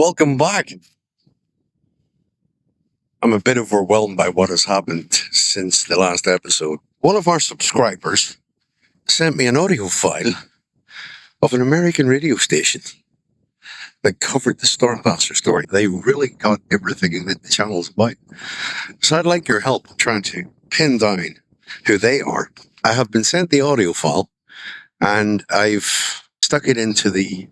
Welcome back. I'm a bit overwhelmed by what has happened since the last episode. One of our subscribers sent me an audio file of an American radio station that covered the Stormcaster story. They really got everything that the channel's about. So I'd like your help trying to pin down who they are. I have been sent the audio file and I've stuck it into the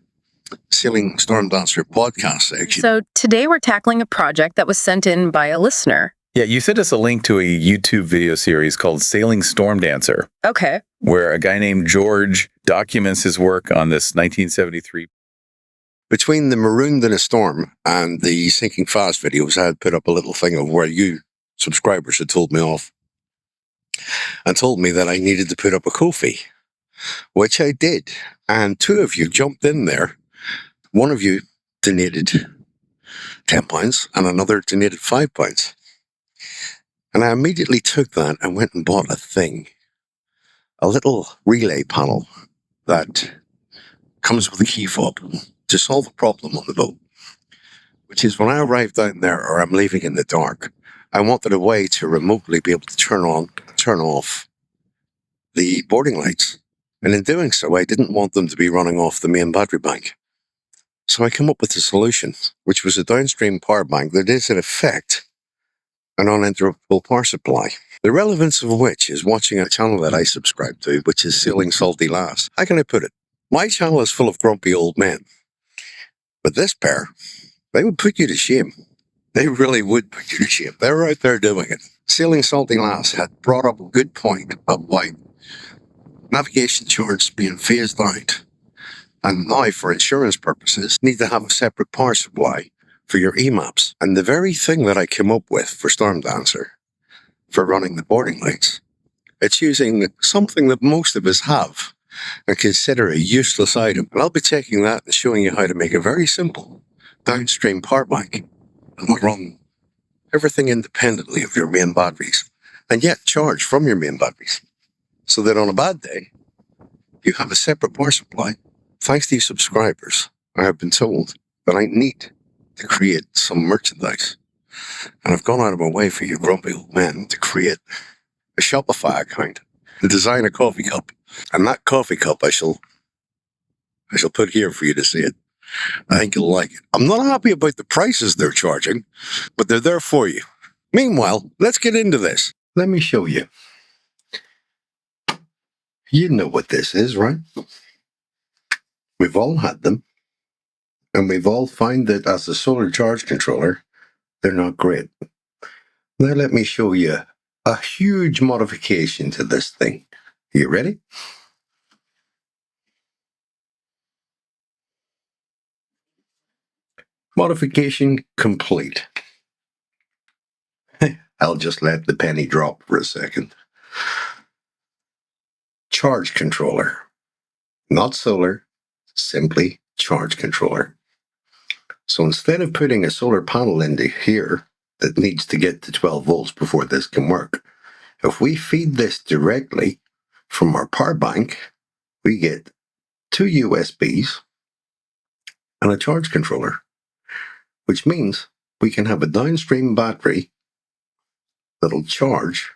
Sailing Stormcaster podcast section. So today we're tackling a project that was sent in by a listener. Yeah, you sent us a link to a YouTube video series called Sailing Storm Dancer, Okay. where a guy named George documents his work on this 1973. Between the Marooned in a Storm and the Sinking Fast videos, I had put up a little thing of where you subscribers had told me off and told me that I needed to put up a Ko-fi, which I did. And two of you jumped in there. One of you donated £10 and another donated £5. And I immediately took that and went and bought a little relay panel that comes with a key fob to solve a problem on the boat, which is when I arrive down there or I'm leaving in the dark, I wanted a way to remotely be able to turn off the boarding lights. And in doing so, I didn't want them to be running off the main battery bank. So I came up with a solution, which was a downstream power bank that is, in effect, an uninterruptible power supply. The relevance of which is watching a channel that I subscribe to, which is Sailing Salty Lass. How can I put it? My channel is full of grumpy old men. But this pair, they would put you to shame. They really would put you to shame. They're out there doing it. Sailing Salty Lass had brought up a good point about navigation charts being phased out. And now, for insurance purposes, need to have a separate power supply for your EMAPs. And the very thing that I came up with for Storm Dancer, for running the boarding lights, it's using something that most of us have and consider a useless item. And I'll be taking that and showing you how to make a very simple downstream power bank and run everything independently of your main batteries and yet charge from your main batteries. So that on a bad day, you have a separate power supply. Thanks to you subscribers, I have been told that I need to create some merchandise. And I've gone out of my way for you grumpy old men to create a Shopify account, to design a coffee cup. And that coffee cup I shall put here for you to see it. I think you'll like it. I'm not happy about the prices they're charging, but they're there for you. Meanwhile, let's get into this. Let me show you. You know what this is, right? We've all had them, and we've all found that as a solar charge controller, they're not great. Now let me show you a huge modification to this thing. You ready? Modification complete. I'll just let the penny drop for a second. Charge controller. Not solar, simply charge controller. So instead of putting a solar panel into here that needs to get to 12 volts before this can work, if we feed this directly from our power bank, we get two USBs and a charge controller, which means we can have a downstream battery that'll charge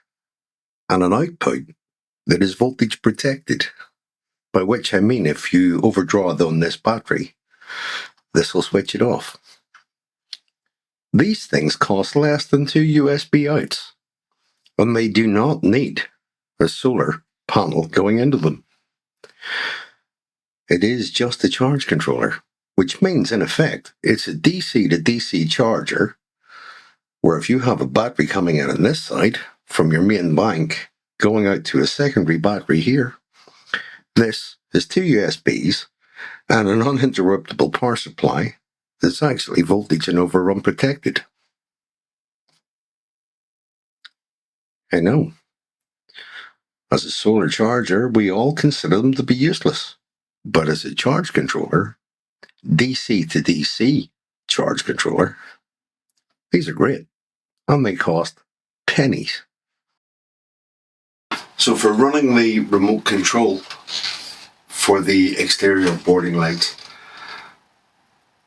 and an output that is voltage protected. By which I mean, if you overdraw on this battery, this will switch it off. These things cost less than two USB outs, and they do not need a solar panel going into them. It is just a charge controller, which means, in effect, it's a DC to DC charger, where if you have a battery coming in on this side from your main bank going out to a secondary battery here, this is two USBs and an uninterruptible power supply that's actually voltage and overrun protected. I know. As a solar charger, we all consider them to be useless. But as a charge controller, DC to DC charge controller, these are great. And they cost pennies. So for running the remote control for the exterior boarding lights,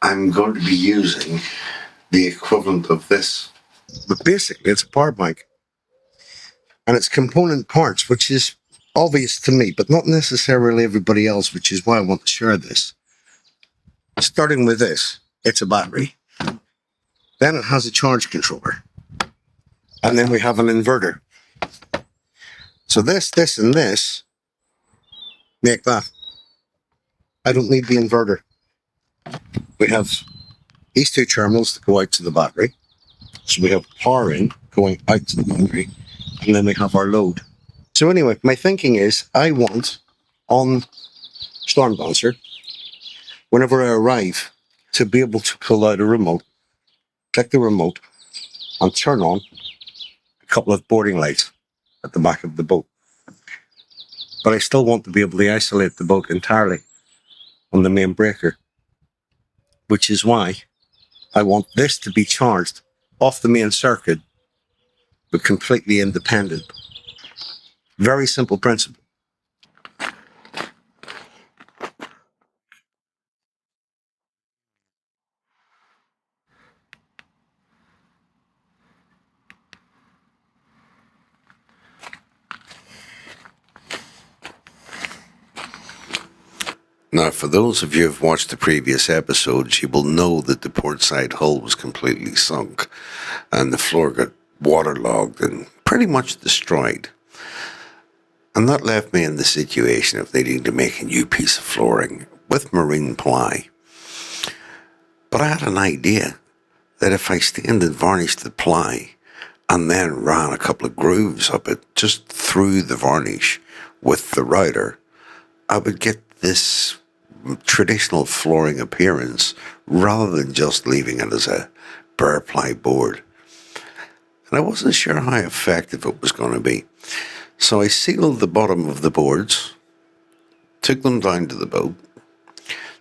I'm going to be using the equivalent of this. But basically, it's a power bank. And it's component parts, which is obvious to me, but not necessarily everybody else, which is why I want to share this. Starting with this, it's a battery. Then it has a charge controller. And then we have an inverter. So this, and this make that. I don't need the inverter. We have these two terminals that go out to the battery. So we have power in going out to the battery. And then we have our load. So anyway, my thinking is I want on Storm Dancer, whenever I arrive, to be able to pull out a remote, click the remote, and turn on a couple of boarding lights at the back of the boat. But I still want to be able to isolate the boat entirely on the main breaker, which is why I want this to be charged off the main circuit, but completely independent. Very simple principle. Now, for those of you who have watched the previous episodes, you will know that the port side hull was completely sunk and the floor got waterlogged and pretty much destroyed. And that left me in the situation of needing to make a new piece of flooring with marine ply. But I had an idea that if I stained and varnished the ply and then ran a couple of grooves up it just through the varnish with the router, I would get this traditional flooring appearance rather than just leaving it as a bare ply board. And I wasn't sure how effective it was going to be. So I sealed the bottom of the boards, took them down to the boat,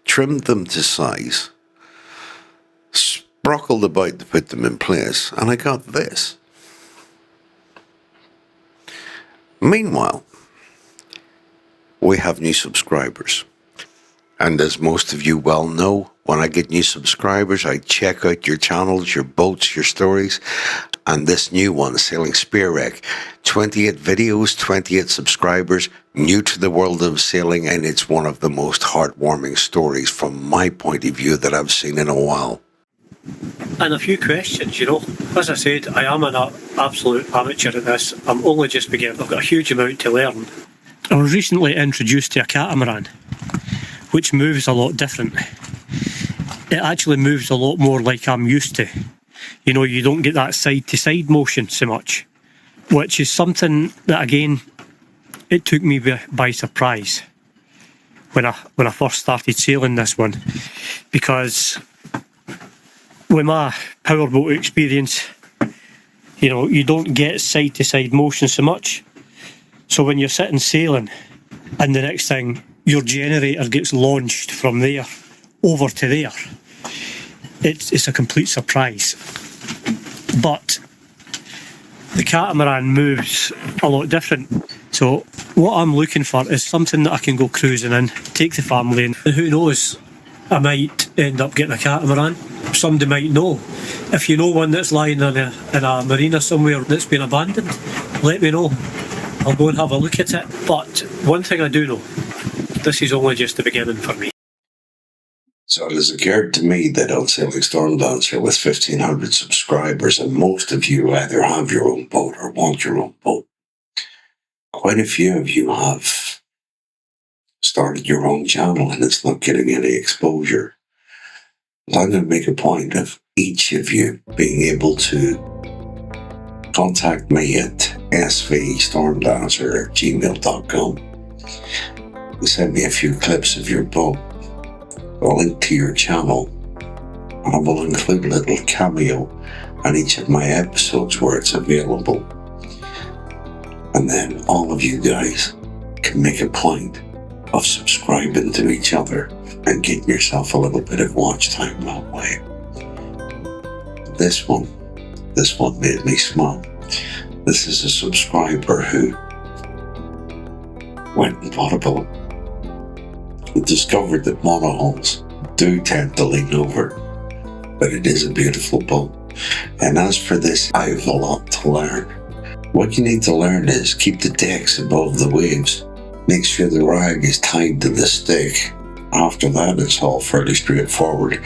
trimmed them to size, sprockled about to put them in place, and I got this. Meanwhile, we have new subscribers. And as most of you well know, when I get new subscribers, I check out your channels, your boats, your stories. And this new one, Sailing Spear Wreck, 28 videos, 28 subscribers, new to the world of sailing, and it's one of the most heartwarming stories from my point of view that I've seen in a while. And a few questions, As I said, I am an absolute amateur at this. I'm only just beginning. I've got a huge amount to learn. I was recently introduced to a catamaran, which moves a lot different. It actually moves a lot more like I'm used to. You don't get that side-to-side motion so much, which is something that, again, it took me by surprise when I first started sailing this one, because with my powerboat experience, you don't get side-to-side motion so much. So when you're sitting sailing and the next thing, your generator gets launched from there over to there, it's a complete surprise. But the catamaran moves a lot different. So what I'm looking for is something that I can go cruising in, take the family in, and who knows, I might end up getting a catamaran. Somebody might know. If you know one that's lying in a marina somewhere that's been abandoned, let me know. I'll go and have a look at it. But one thing I do know, this is only just the beginning for me. So it has occurred to me that on Sailing Storm Dancer with 1,500 subscribers, and most of you either have your own boat or want your own boat, quite a few of you have started your own channel and it's not getting any exposure. So I'm going to make a point of each of you being able to contact me at svstormdancer@gmail.com and send me a few clips of your boat, a link to your channel, and I will include a little cameo on each of my episodes where it's available. And then all of you guys can make a point of subscribing to each other and getting yourself a little bit of watch time that way. This one made me smile. This is a subscriber who went and bought a boat and discovered that monohulls do tend to lean over, but it is a beautiful boat. And as for this, I have a lot to learn. What you need to learn is keep the decks above the waves. Make sure the rag is tied to the stick. After that, it's all fairly straightforward.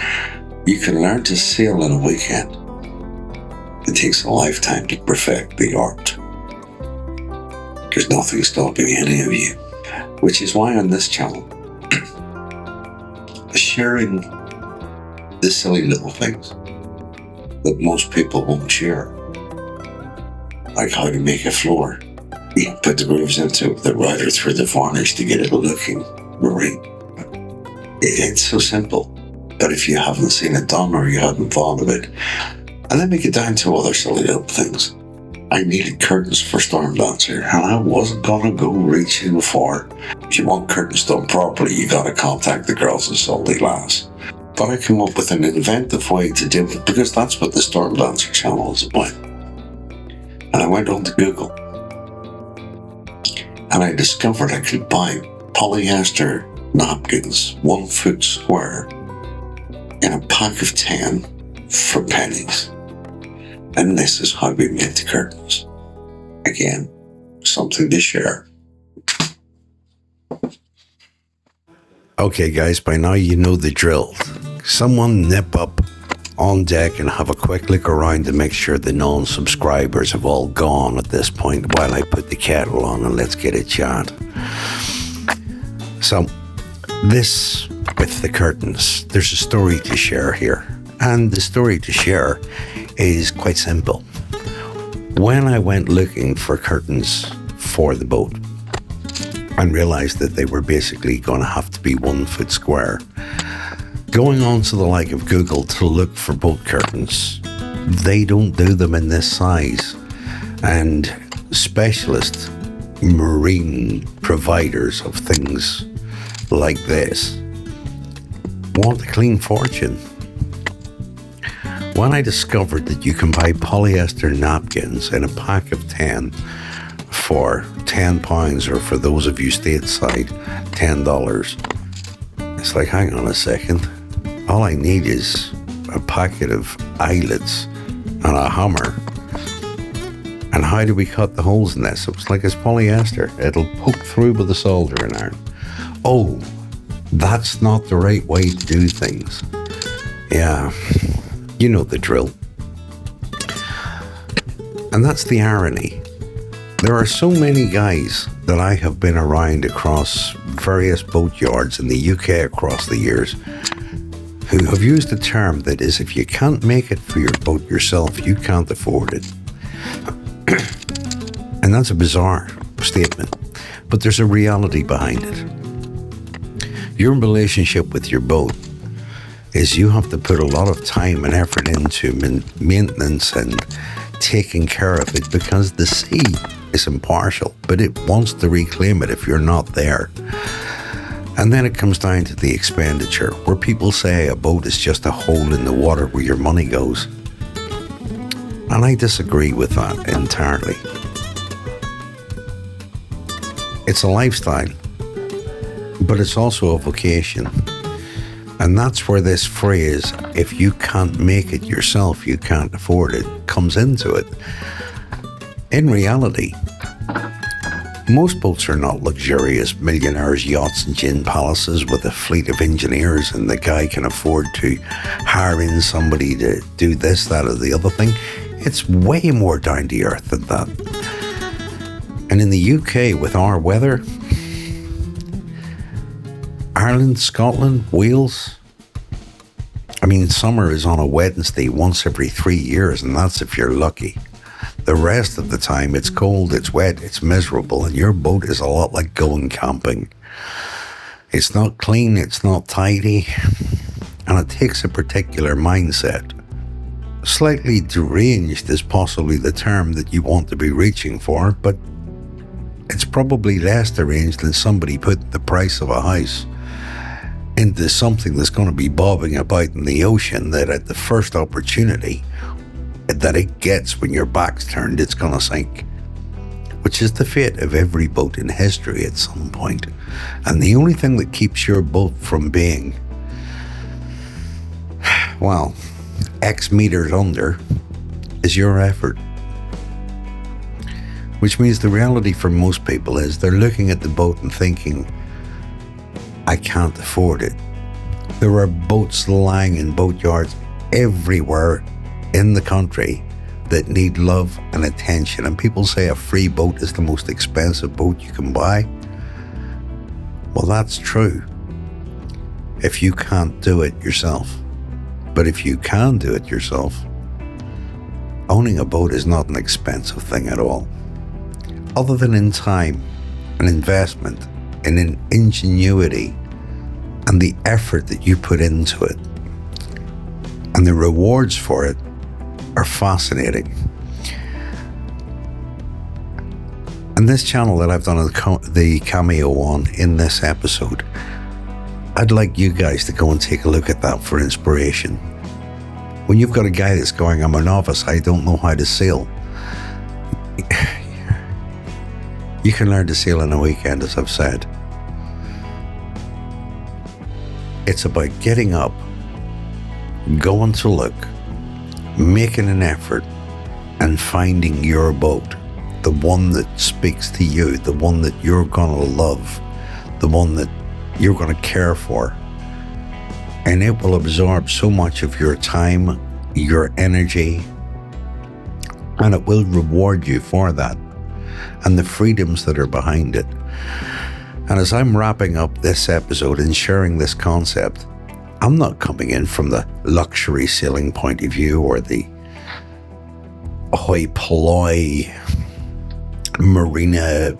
You can learn to sail in a weekend. It takes a lifetime to perfect the art. There's nothing stopping any of you. Which is why on this channel, sharing the silly little things that most people won't share, like how to make a floor. You put the grooves into the rider through the varnish to get it looking marine. It's so simple, but if you haven't seen it done or you haven't thought of it, and then we get down to other silly little things. I needed curtains for Storm Dancer, and I wasn't gonna go reaching for. If you want curtains done properly, you gotta contact the girls in Salty Glass. But I came up with an inventive way to do it, because that's what the Storm Dancer channel is about. And I went on to Google, and I discovered I could buy polyester napkins, 1 foot square, in a pack of 10 for pennies. And this is how we made the curtains. Again, something to share. Okay guys, by now you know the drill. Someone nip up on deck and have a quick look around to make sure the non-subscribers have all gone at this point while I put the kettle on, and let's get a chat. So, this with the curtains, there's a story to share here. And the story to share is quite simple. When I went looking for curtains for the boat and realized that they were basically going to have to be 1 foot square, going on to the like of Google to look for boat curtains, they don't do them in this size. And specialist marine providers of things like this want a clean fortune. When I discovered that you can buy polyester napkins in a pack of 10 for £10, or for those of you stateside, $10, it's like, hang on a second. All I need is a packet of eyelets and a hammer. And how do we cut the holes in this? It's like it's polyester. It'll poke through with a soldering iron. Oh, that's not the right way to do things. Yeah. You know the drill. And that's the irony. There are so many guys that I have been around across various boat yards in the UK across the years who have used a term that is, if you can't make it for your boat yourself, you can't afford it. And that's a bizarre statement, but there's a reality behind it. Your relationship with your boat is you have to put a lot of time and effort into maintenance and taking care of it, because the sea is impartial, but it wants to reclaim it if you're not there. And then it comes down to the expenditure, where people say a boat is just a hole in the water where your money goes. And I disagree with that entirely. It's a lifestyle, but it's also a vocation. And that's where this phrase, if you can't make it yourself, you can't afford it, comes into it. In reality, most boats are not luxurious millionaires' yachts and gin palaces with a fleet of engineers, and the guy can afford to hire in somebody to do this, that, or the other thing. It's way more down to earth than that. And in the UK, with our weather, Ireland, Scotland, Wales, I mean, summer is on a Wednesday once every 3 years, and that's if you're lucky. The rest of the time, it's cold, it's wet, it's miserable, and your boat is a lot like going camping. It's not clean, it's not tidy, and it takes a particular mindset. Slightly deranged is possibly the term that you want to be reaching for, but it's probably less deranged than somebody putting the price of a house into something that's going to be bobbing about in the ocean, that at the first opportunity that it gets when your back's turned, it's going to sink, which is the fate of every boat in history at some point. And the only thing that keeps your boat from being well, X meters under is your effort. Which means the reality for most people is they're looking at the boat and thinking, I can't afford it. There are boats lying in boat yards everywhere in the country that need love and attention. And people say a free boat is the most expensive boat you can buy. Well, that's true if you can't do it yourself. But if you can do it yourself, owning a boat is not an expensive thing at all. Other than in time, an investment, and in ingenuity, and the effort that you put into it, and the rewards for it are fascinating. And this channel that I've done the cameo on in this episode, I'd like you guys to go and take a look at that for inspiration. When you've got a guy that's going, I'm a novice, I don't know how to sail. You can learn to sail in a weekend, as I've said. It's about getting up, going to look, making an effort, and finding your boat. The one that speaks to you, the one that you're going to love, the one that you're going to care for. And it will absorb so much of your time, your energy, and it will reward you for that and the freedoms that are behind it. And as I'm wrapping up this episode and sharing this concept, I'm not coming in from the luxury sailing point of view or the hoi polloi marina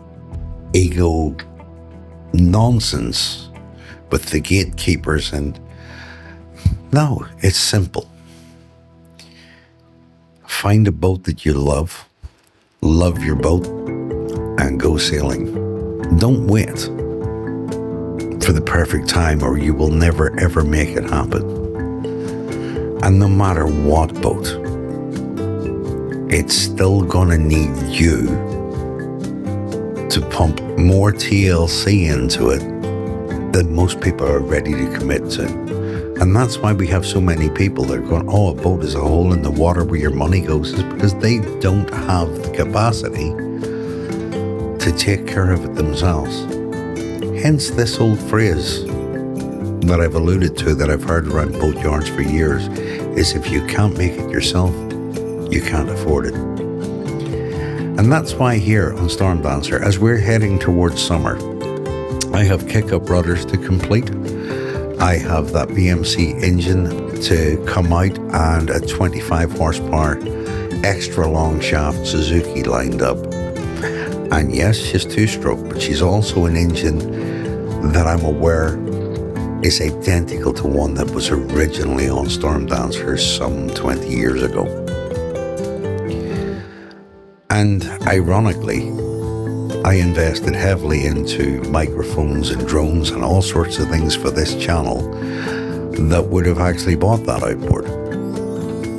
ego nonsense with the gatekeepers. And no, it's simple. Find a boat that you love your boat, and go sailing. Don't wait for the perfect time or you will never ever make it happen. And no matter what boat, it's still gonna need you to pump more TLC into it than most people are ready to commit to. And that's why we have so many people that are going, oh, a boat is a hole in the water where your money goes, is because they don't have the capacity to take care of it themselves. Hence this old phrase that I've alluded to, that I've heard around boat yards for years, is if you can't make it yourself, you can't afford it. And that's why here on Storm Dancer, as we're heading towards summer, I have kick-up rudders to complete. I have that BMC engine to come out and a 25 horsepower extra long shaft Suzuki lined up. And yes, she's two-stroke, but she's also an engine that I'm aware is identical to one that was originally on Storm Dancer some 20 years ago. And ironically, I invested heavily into microphones and drones and all sorts of things for this channel that would have actually bought that outboard.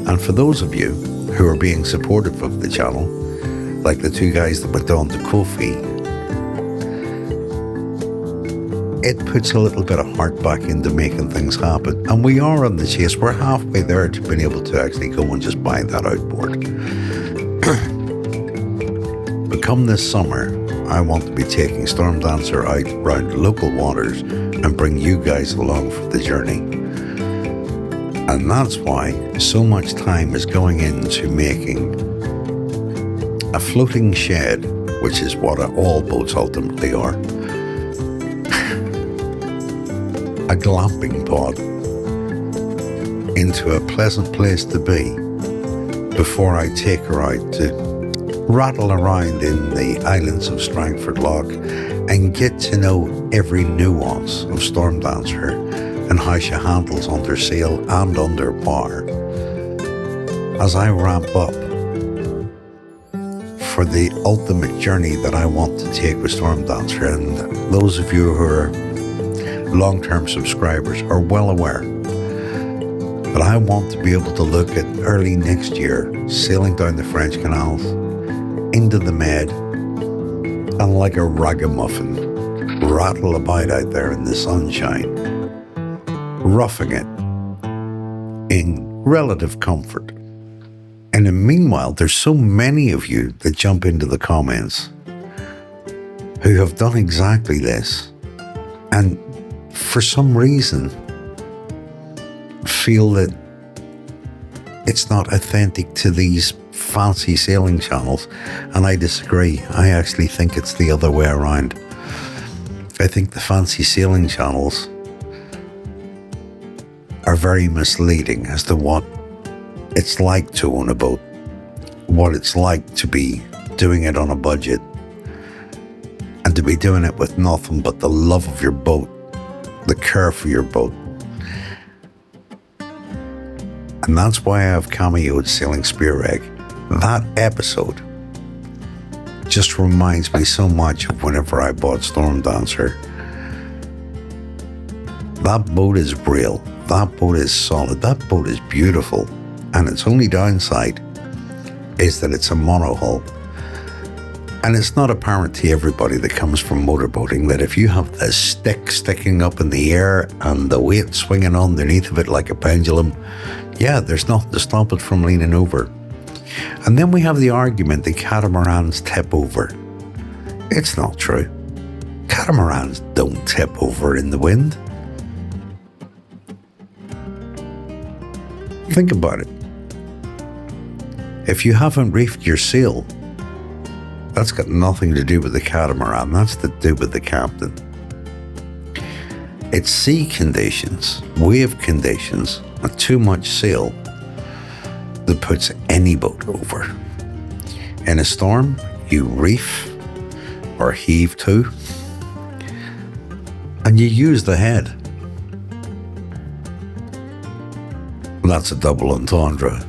And for those of you who are being supportive of the channel, like the two guys that went on to Ko-fi, it puts a little bit of heart back into making things happen. And we are on the chase. We're halfway there to being able to actually go and just buy that outboard. But come this summer, I want to be taking Storm Dancer out around local waters and bring you guys along for the journey. And that's why so much time is going into making a floating shed, which is what all boats ultimately are. A glamping pod into a pleasant place to be before I take her out to rattle around in the islands of Strangford Loch and get to know every nuance of Storm Dancer and how she handles under sail and under bar as I ramp up for the ultimate journey that I want to take with Storm Dancer. And those of you who are long-term subscribers are well aware that I want to be able to look at early next year sailing down the French canals into the Med and like a ragamuffin rattle about out there in the sunshine, roughing it in relative comfort. And then meanwhile, there's so many of you that jump into the comments who have done exactly this, and for some reason feel that it's not authentic to these fancy sailing channels, and I disagree. I actually think it's the other way around. I think the fancy sailing channels are very misleading as to what it's like to own a boat, what it's like to be doing it on a budget, and to be doing it with nothing but the love of your boat, the care for your boat. And that's why I have cameoed Sailing Spear Rig. That episode just reminds me so much of whenever I bought Storm Dancer. That boat is real. That boat is solid. That boat is beautiful. And its only downside is that it's a monohull. And it's not apparent to everybody that comes from motorboating that if you have the stick sticking up in the air and the weight swinging underneath of it like a pendulum, yeah, there's nothing to stop it from leaning over. And then we have the argument that catamarans tip over. It's not true. Catamarans don't tip over in the wind. Think about it. If you haven't reefed your sail, that's got nothing to do with the catamaran. That's to do with the captain. It's sea conditions, wave conditions, and too much sail that puts any boat over. In a storm, you reef or heave to, and you use the head. That's a double entendre.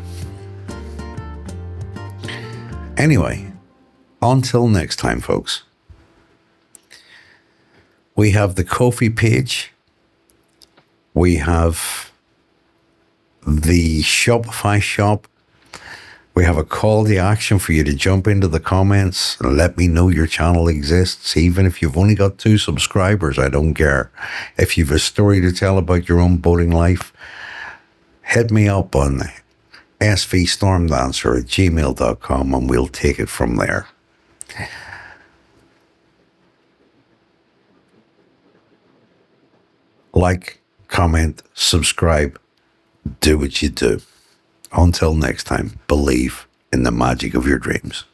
Anyway, until next time, folks. We have the Ko-fi page. We have the Shopify shop. We have a call to action for you to jump into the comments and let me know your channel exists. Even if you've only got 2 subscribers, I don't care. If you've a story to tell about your own boating life, hit me up on svstormdancer@gmail.com and we'll take it from there. Like, comment, subscribe, do what you do. Until next time, believe in the magic of your dreams.